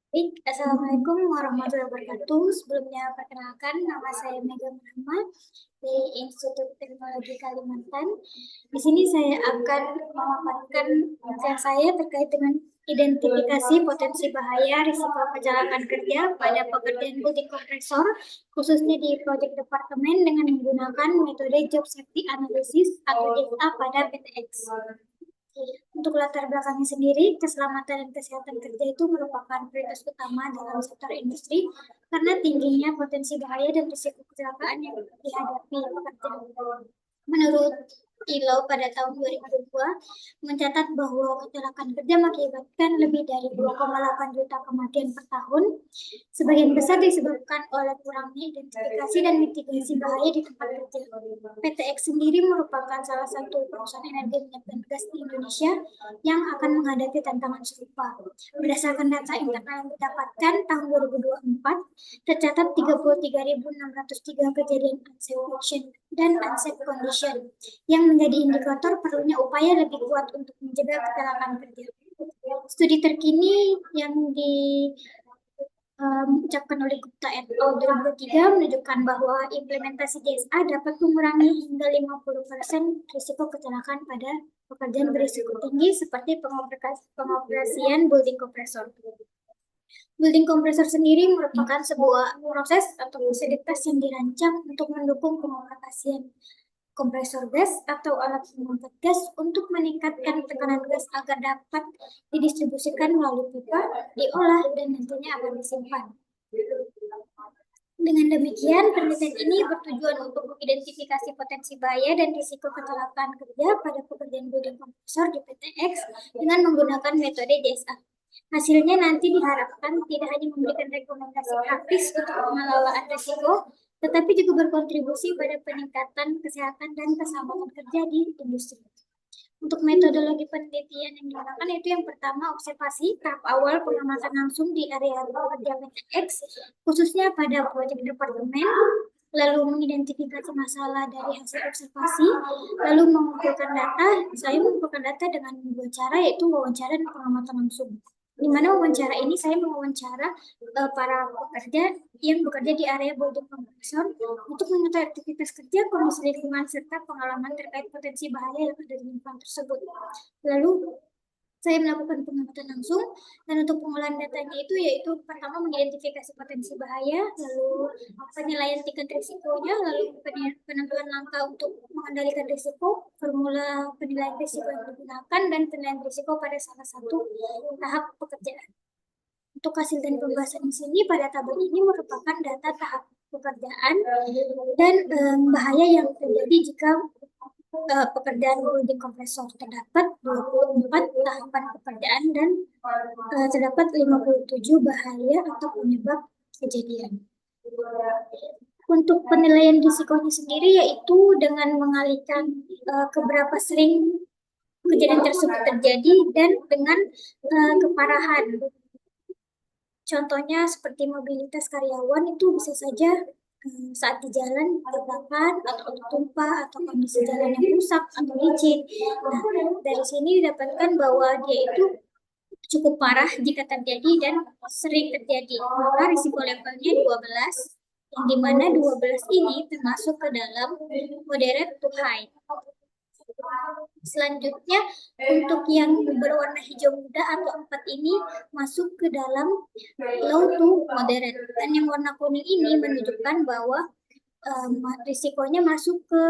Baik, Assalamualaikum warahmatullahi wabarakatuh. Sebelumnya perkenalkan, nama saya Mega Muhammad dari Institut Teknologi Kalimantan. Di sini saya akan memaparkan penelitian saya terkait dengan identifikasi potensi bahaya risiko kecelakaan kerja pada pekerjaan building kompresor, khususnya di proyek departemen dengan menggunakan metode Job Safety Analysis atau JSA pada PTX. Untuk latar belakangnya sendiri, keselamatan dan kesehatan kerja itu merupakan prioritas utama dalam sektor industri karena tingginya potensi bahaya dan risiko kecelakaan yang dihadapi pekerja. Menurut ILO pada tahun 2002 mencatat bahwa kecelakaan kerja mengakibatkan lebih dari 2,8 juta kematian per tahun. Sebagian besar disebabkan oleh kurangnya identifikasi dan mitigasi bahaya di tempat kerja. PTX sendiri merupakan salah satu perusahaan energi minyak dan gas di Indonesia yang akan menghadapi tantangan serupa. Berdasarkan data internal yang didapatkan tahun 2024, tercatat 33.603 kejadian unsafe action dan unsafe condition yang menjadi indikator perlunya upaya lebih kuat untuk mencegah kecelakaan kerja. Studi terkini yang diucapkan oleh Gupta et al. 2003 menunjukkan bahwa implementasi JSA dapat mengurangi hingga 50% risiko kecelakaan pada pekerjaan berisiko tinggi seperti pengoperasian building kompresor. Building kompresor sendiri merupakan sebuah proses atau fasilitas yang dirancang untuk mendukung pengoperasian kompresor gas atau alat pengangkut gas untuk meningkatkan tekanan gas agar dapat didistribusikan melalui pipa, diolah, dan nantinya akan disimpan. Dengan demikian, penelitian ini bertujuan untuk mengidentifikasi potensi bahaya dan risiko kecelakaan kerja pada pekerjaan building kompresor di PTX dengan menggunakan metode JSA. Hasilnya nanti diharapkan tidak hanya memberikan rekomendasi praktis untuk pengelolaan risiko, tetapi juga berkontribusi pada peningkatan kesehatan dan keselamatan kerja di industri. Untuk metodologi penelitian yang digunakan yaitu yang pertama observasi tahap awal pengamatan langsung di area kerja PTX khususnya pada proyek departemen, lalu mengidentifikasi masalah dari hasil observasi, lalu mengumpulkan data. Saya mengumpulkan data dengan dua cara yaitu wawancara dan pengamatan langsung. Di mana wawancara ini saya mewawancara para pekerja yang bekerja di area building kompresor untuk mengetahui aktivitas kerja, kondisi lingkungan, serta pengalaman terkait potensi bahaya yang ada di lingkungan tersebut. Lalu saya melakukan pengamatan langsung, dan untuk pengolahan datanya itu yaitu pertama mengidentifikasi potensi bahaya, lalu penilaian tingkat risikonya, lalu penentuan langkah untuk mengendalikan risiko, formula penilaian risiko yang digunakan, dan penilaian risiko pada salah satu tahap pekerjaan. Untuk hasil dan pembahasan di sini pada tabel ini merupakan data tahap pekerjaan dan bahaya yang terjadi jika pekerjaan building kompresor. Terdapat 24 tahapan pekerjaan dan terdapat 57 bahaya atau penyebab kejadian. Untuk penilaian risikonya sendiri yaitu dengan mengalihkan keberapa sering kejadian tersebut terjadi dan dengan keparahan. Contohnya seperti mobilitas karyawan itu bisa saja saat di jalan tabrakan atau tumpah atau kondisi jalan yang rusak atau licin. Nah, dari sini didapatkan bahwa dia itu cukup parah jika terjadi dan sering terjadi. Maka risiko levelnya 12, yang dimana 12 ini termasuk ke dalam moderate to high. Selanjutnya, untuk yang berwarna hijau muda atau 4 ini masuk ke dalam low to moderate. Dan yang warna kuning ini menunjukkan bahwa risikonya masuk ke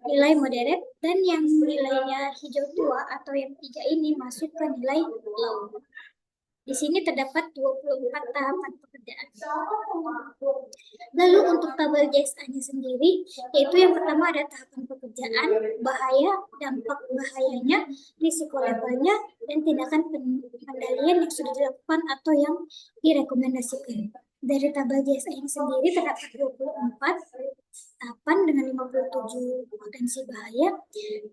nilai moderate, dan yang nilainya hijau tua atau yang 3 ini masuk ke nilai low. Di sini terdapat 24 tahapan pekerjaan. Lalu untuk tabel JSA-nya sendiri, yaitu yang pertama ada tahapan pekerjaan, bahaya, dampak bahayanya, risiko levelnya, dan tindakan pengendalian yang sudah dilakukan atau yang direkomendasikan. Dari tabel JSA ini sendiri terdapat 24 tahapan dengan 57 potensi bahaya,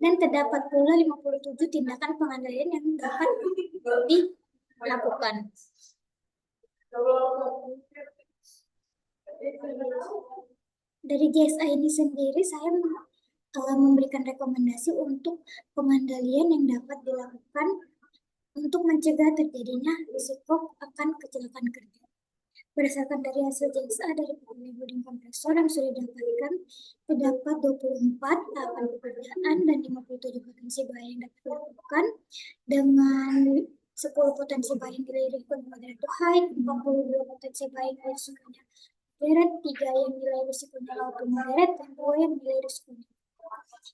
dan terdapat pula 57 tindakan pengendalian yang dapat dilakukan. Dari JSA ini sendiri saya memberikan rekomendasi untuk pengendalian yang dapat dilakukan untuk mencegah terjadinya risiko akan kecelakaan kerja. Berdasarkan dari hasil JSA dari pegawai building kompresor yang sudah didapatkan, terdapat 24 tahapan pekerjaan dan 57 potensi bahaya yang dapat dilakukan dengan 10 potensi bahaya yang nilai risikonya moderate to high, 42 potensi bahaya yang nilai risikonya moderate, 3 yang nilai risikonya low to moderate, dan 2 yang nilai risikonya.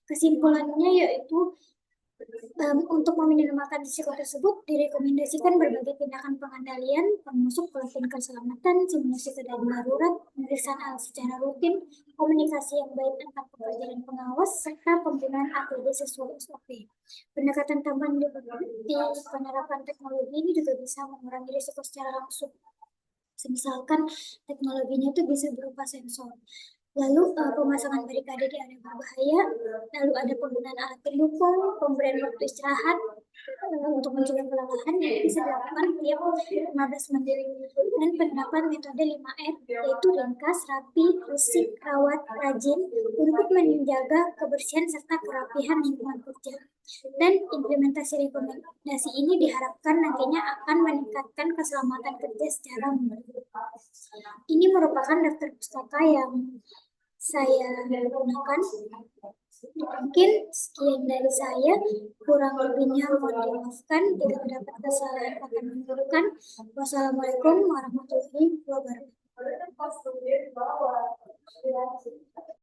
Kesimpulannya yaitu untuk meminimalkan risiko tersebut, direkomendasikan berbagai tindakan pengendalian, termasuk pelatihan keselamatan, simulasi keadaan darurat, pemeriksaan alat secara rutin, komunikasi yang baik antar pekerja dan pengawas, serta penggunaan APD sesuai SOP. Pendekatan tambahan di penerapan teknologi ini juga bisa mengurangi risiko secara langsung. Misalkan teknologinya itu bisa berupa sensor. Lalu pemasangan barikade di area berbahaya, lalu ada penggunaan alat pendukung, pemberian waktu istirahat untuk mencegah kelelahan yang bisa dilakukan tiap 15 menit, dan penerapan metode 5R yaitu ringkas, rapi, resik, rawat, rajin untuk menjaga kebersihan serta kerapihan lingkungan kerja. Dan implementasi rekomendasi ini diharapkan nantinya akan meningkatkan keselamatan kerja secara menyeluruh. Ini merupakan daftar pustaka yang saya gunakan. Mungkin sekian dari saya, kurang lebihnya mohon dimaafkan jika terdapat kesalahan kata menuturkan. Wassalamualaikum warahmatullahi wabarakatuh.